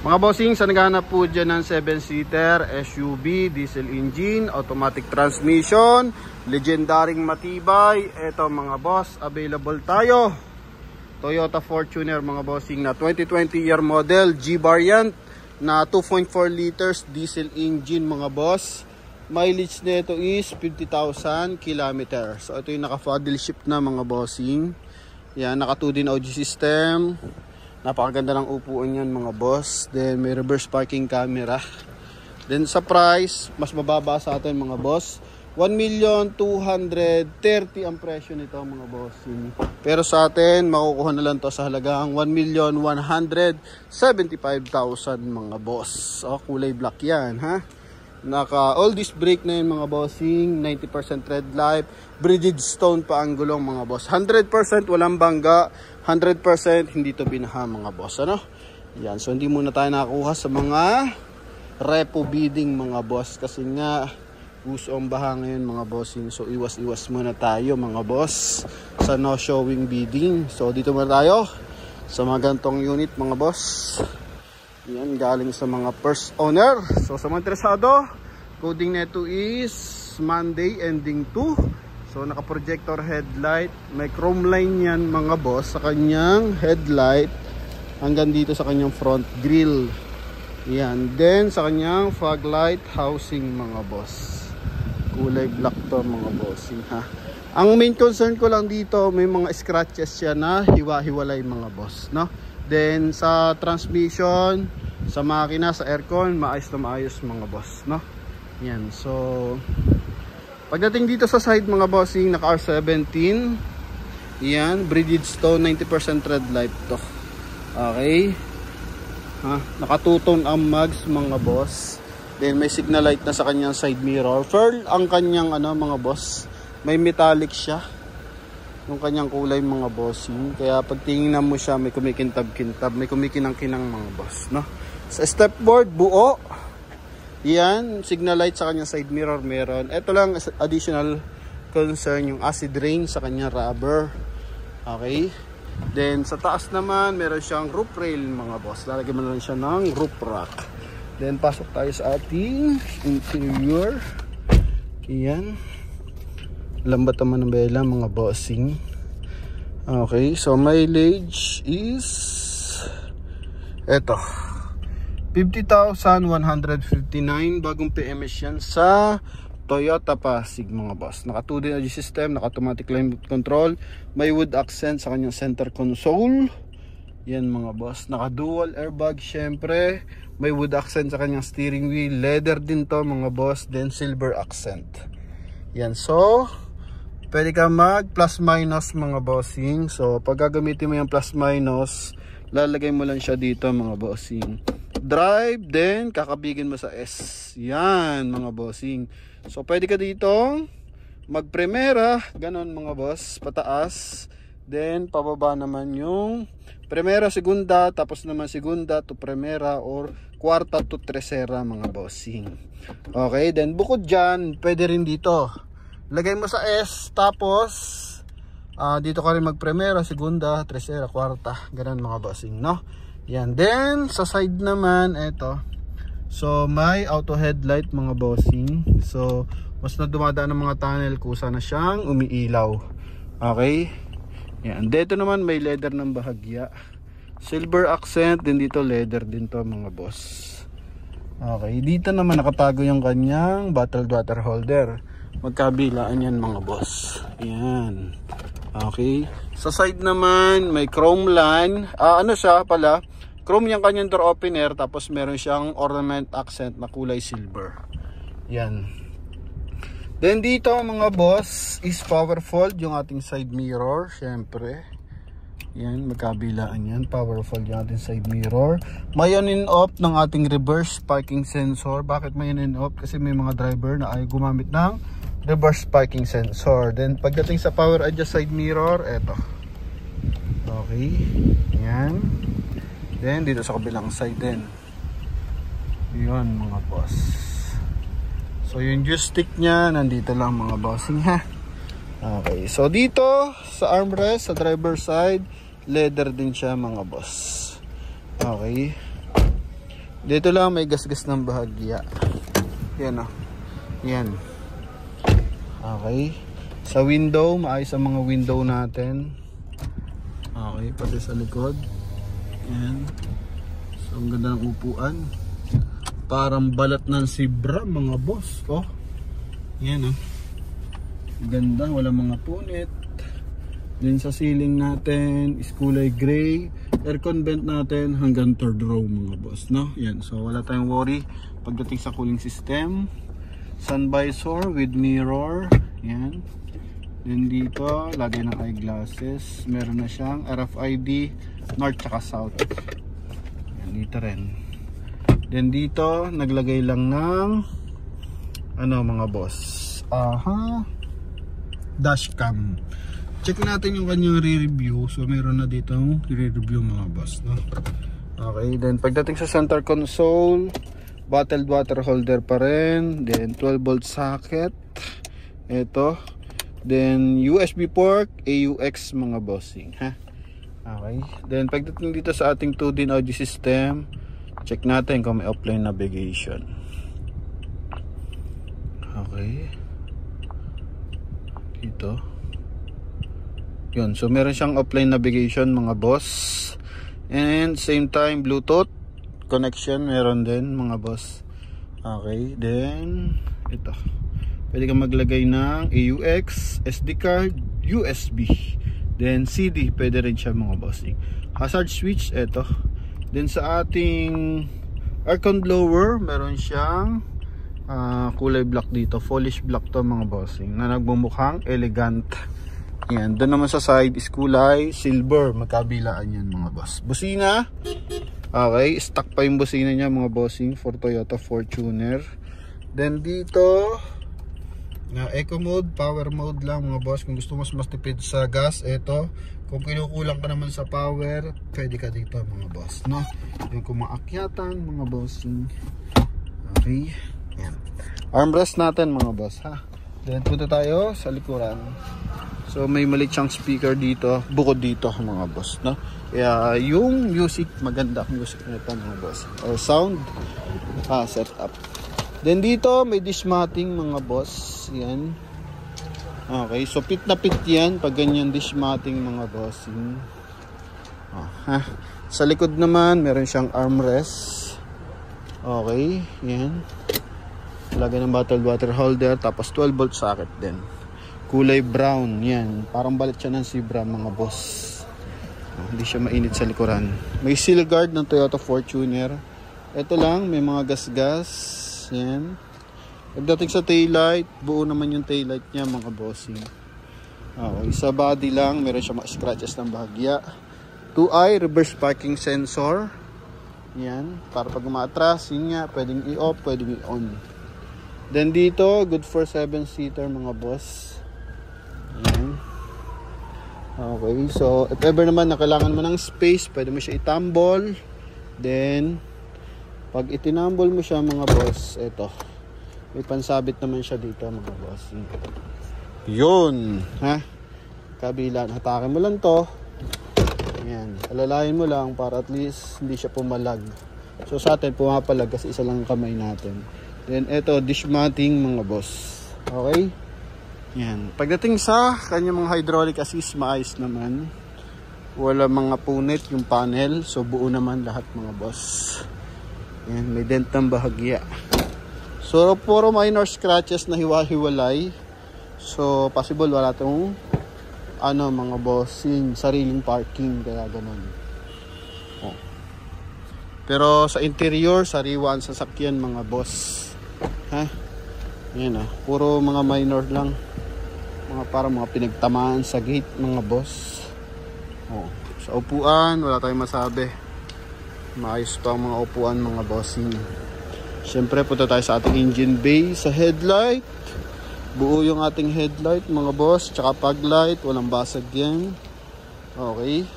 Mga bossing, sa naghahanap po dyan ng 7-seater, SUV, diesel engine, automatic transmission, legendaring matibay. Eto mga boss, available tayo. Toyota Fortuner mga bossing na 2020 year model, G variant na 2.4 liters diesel engine mga boss. Mileage nito is 50,000 km. So ito yung naka-paddle shift na mga bossing. Yan, naka 2D audio system. Napakaganda ng upuan yan mga boss. Then may reverse parking camera. Then sa price, mas mababa sa atin mga boss. 1,230,000 ang presyo nito mga bossing. Pero sa atin, makukuha na lang to sa halagang 1,175,000 mga boss. O, kulay black yan ha. Naka all disc brake na yun mga bossing. 90% red light. Bridgestone pa ang gulong mga boss. 100% walang bangga. 100% hindi to binaha mga boss. Ano? Yan. So hindi muna tayo nakakuha sa mga repo bidding mga boss. Kasi nga uso ang baha ngayon mga bossing. So iwas-iwas muna tayo mga boss sa no showing bidding. So dito muna tayo sa mga gantong unit mga boss. Yan, galing sa mga first owner. So sa mga interesado, coding neto is Monday ending 2. So naka-projector headlight, may chrome line yan mga boss sa kanyang headlight hanggang dito sa kanyang front grille. Yan, then sa kanyang fog light housing mga boss. Kulay black to mga bossing ha. Ang main concern ko lang dito, may mga scratches siya na hiwa-hiwalay mga boss, no? Then sa transmission, sa makina, sa aircon, maayos na maayos mga boss, no? Yan, so pagdating dito sa side mga bossing, naka R17. Yan, Bridgestone 90% red light to. Okay. Ha, nakatutong ang mags mga boss. Then may signal light na sa kanyang side mirror. Pearl ang kanyang mga boss. May metallic siya. Yung kanyang kulay mga bossing. Kaya pag tingnan mo siya, may kumikintab-kintab, may kumikinang-kinang mga boss, no? Sa stepboard, buo. Yan, signal light sa kanyang side mirror meron. Ito lang additional concern, yung acid rain sa kanyang rubber. Okay. Then sa taas naman, meron siyang roof rail mga boss. Lalagyan mo lang siya ng roof rack. Then pasok tayo sa ating interior. Yan. Lambat naman ng bela mga bossing. Okay, so mileage is eto 50,159. Bagong PMS yan sa Toyota Pasig mga boss. Naka 2D audio system, naka automatic climate control, may wood accent sa kanyang center console. Yan mga boss. Naka dual airbag syempre, may wood accent sa kanyang steering wheel, leather din to mga boss, then silver accent. Yan, so pwede ka mag plus minus mga bossing. So pag gagamitin mo yung plus minus, lalagay mo lang siya dito mga bossing. Drive, then kakabigin mo sa S. Yan mga bossing. So pwede ka dito mag primera, ganon mga boss, pataas. Then pababa naman yung primera, segunda, tapos naman segunda to primera or kwarta to tercera mga bossing. Okay, then bukod dyan, pwede rin dito lagay mo sa S, tapos dito ka rin mag primera, segunda, tercera, kwarta, ganon mga bossing, no? Yan, then sa side naman eto, so may auto headlight mga bossing. So mas na dumadaan ng mga tunnel kusa na siyang umiilaw. Okay. Yan, dito naman may leather ng bahagya, silver accent, din dito leather din to mga boss. Okay, dito naman nakatago yung kanyang bottled water holder. Magkabilaan yan mga boss. Yan. Okay. Sa side naman may chrome line. Siya pala, chrome yung kanyang door opener, tapos meron siyang ornament accent na kulay silver. Yan. Then dito mga boss is power fold yung ating side mirror, syempre. Yan, magkabilaan yan. Powerful yung ating side mirror. May on and off ng ating reverse parking sensor. Bakit may on and off? Kasi may mga driver na ay gumamit ng reverse parking sensor. Then pagdating sa power adjust side mirror, eto. Okay. Yan. Then dito sa kabilang side din. Yun mga boss. So yung joystick niya nandito lang mga bossing ha. Okay. So dito sa armrest sa driver side, leather din siya mga boss. Okay. Dito lang may gasgas ng bahagya. Yan o. Yan. Okay. Sa window, maayos ang mga window natin. Okay, pati sa likod. Yan. So, ang ganda ng upuan. Parang balat ng sibra, mga boss. Oh. Yan o. Ganda, wala mga punit. Then sa ceiling natin is kulay gray. Aircon vent natin hanggang third row, mga boss, no? Yan, so wala tayong worry pagdating sa cooling system. Sun visor with mirror. Yan. Then dito, lagay ng eyeglasses. Meron na siyang RFID north tsaka south. Yan, dito rin. Then dito, naglagay lang ng ano, mga boss, dashcam. Check natin yung kanyang re-review. So meron na dito re-review, mga boss, no? Okay, then pagdating sa center console, bottled water holder pa rin. Then 12 volt socket. Ito. Then USB port, AUX, mga bossing, ha? Okay. Then pagdating dito sa ating 2D audio system, check natin kung may offline navigation. Okay. Dito. Yun, so meron siyang offline navigation, mga boss. And same time Bluetooth connection meron din, mga boss. Okay, then ito. Pwede kang maglagay ng AUX, SD card, USB. Then CD, pwede rin siya, mga boss. Hazard switch, ito. Then sa ating aircon blower, meron siyang kulay black dito. Polish black to, mga bossing, na nagbumukhang elegant. Yan, doon naman sa side is kulay silver, magkabilaan yan, mga boss. Busina, okay, stock pa yung busina niya, mga bossing, for Toyota Fortuner. Then dito, eco mode, power mode lang, mga boss. Kung gusto mas tipid sa gas, eto. Kung kinukulang ka naman sa power, pwede ka dito, mga boss, no? Yung kumaakyatan, mga bossing. Okay, yan. Armrest natin, mga boss, ha. Then punta tayo sa likuran. So may maliit siyang speaker dito, bukod dito, mga boss, no? Kaya yung music, maganda ang music nito, mga boss, or sound setup. Then dito may dish matting, mga boss. Yan. Okay, so pit na pit yan pag ganyan dish matting, mga boss. Sa likod naman meron siyang armrest. Okay, yan. Lagay ng bottled water holder, tapos 12 volt socket din. Kulay brown, yan. Parang balat siya ng Zebra, mga boss. Hindi siya mainit sa likuran. May seal guard ng Toyota Fortuner. Ito lang, may mga gasgas. Yan. Pagdating sa taillight, buo naman yung taillight niya, mga bossing. Okay, sa body lang, meron siya mga scratches ng bahagya. 2i reverse parking sensor. Yan. Para pag umaatras, yun nga, pwedeng i-off, pwedeng i-on. Then dito, good for 7-seater, mga boss. Ayan. Okay, so if ever naman na kailangan mo ng space, pwede mo siya itambol. Then pag itinambol mo siya, mga boss, ito, may pansabit naman siya dito, mga boss. Yun, ha? Kabila, hatakin mo lang to. Ayan, alalahin mo lang para at least hindi siya pumalag. So sa atin pumapalag kasi isa lang kamay natin. Then ito, dish matting, mga boss. Okay? Yan. Pagdating sa kanyang mga hydraulic assist, maayos naman. Wala mga punit yung panel. So buo naman lahat, mga boss. Yan. May dent ng bahagya. So puro minor scratches na hiwa-hiwalay. So possible wala itong mga boss, yung sariling parking. Kaya ganun. Oh. Pero sa interior, sariwan sa sakyan, mga boss. Ha? Yan, puro mga minor lang. Parang mga pinagtamaan sa gate, mga boss. Sa upuan, wala tayong masabi. Maayos pa ang mga upuan, mga bossing. Siyempre, punta tayo sa ating engine bay. Sa headlight, buo yung ating headlight, mga boss. Tsaka fog light, walang basag yan. Okay.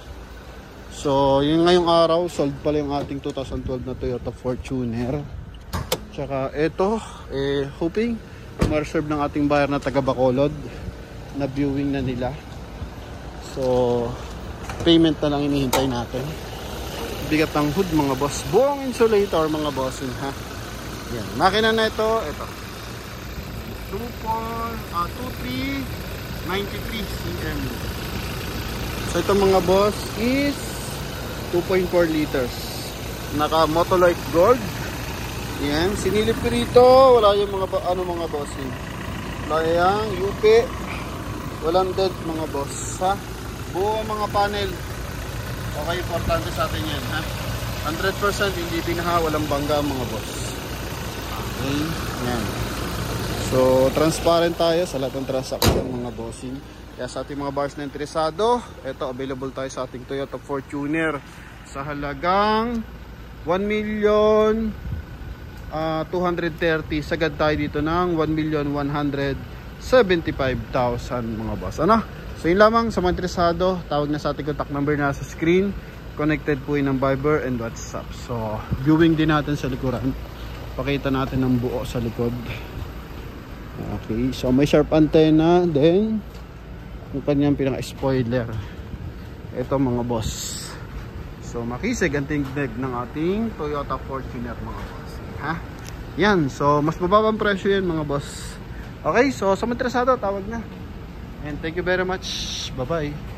So, yung ngayong araw, sold pala yung ating 2012 na Toyota Fortuner. Tsaka ito, hoping ma-reserve ng ating buyer na taga Bacolod. Na viewing na nila. So payment na lang inihintay natin. bigat ng hood mga boss. Buong insulator mga bossing ha. Yan. Makina na ito. 2393 cm. So ito mga boss is 2.4 liters. Naka Motolite Gold. Yan. Sinilip ko rito. Wala yung mga mga bossing. Wala yung UP. Walang dent mga boss ha. Buong mga panel. Okay, importante sa atin yan ha. 100% hindi binaha, walang bangga mga boss. Okay, yan. So, transparent tayo sa lahat ng transaction mga bossing. Kaya sa ating mga buyers na interesado, ito, available tayo sa ating Toyota Fortuner sa halagang 1,230,000. Sagad tayo dito ng 1,175,000 mga boss. Ano? So yun lamang sa mga interesado, tawag na sa ating contact number na sa screen. Connected po yun ng Viber and WhatsApp. So viewing din natin sa likuran. Pakita natin ang buo sa likod. Okay, so may sharp antenna. Then yung kanyang pinaka-spoiler. Ito mga boss. So makisig ang tingnig ng ating Toyota Fortuner mga boss. Ha? Yan, so mas mababang presyo yan mga boss. Okay, so sa mga interesado, tawag na. And thank you very much. Bye-bye.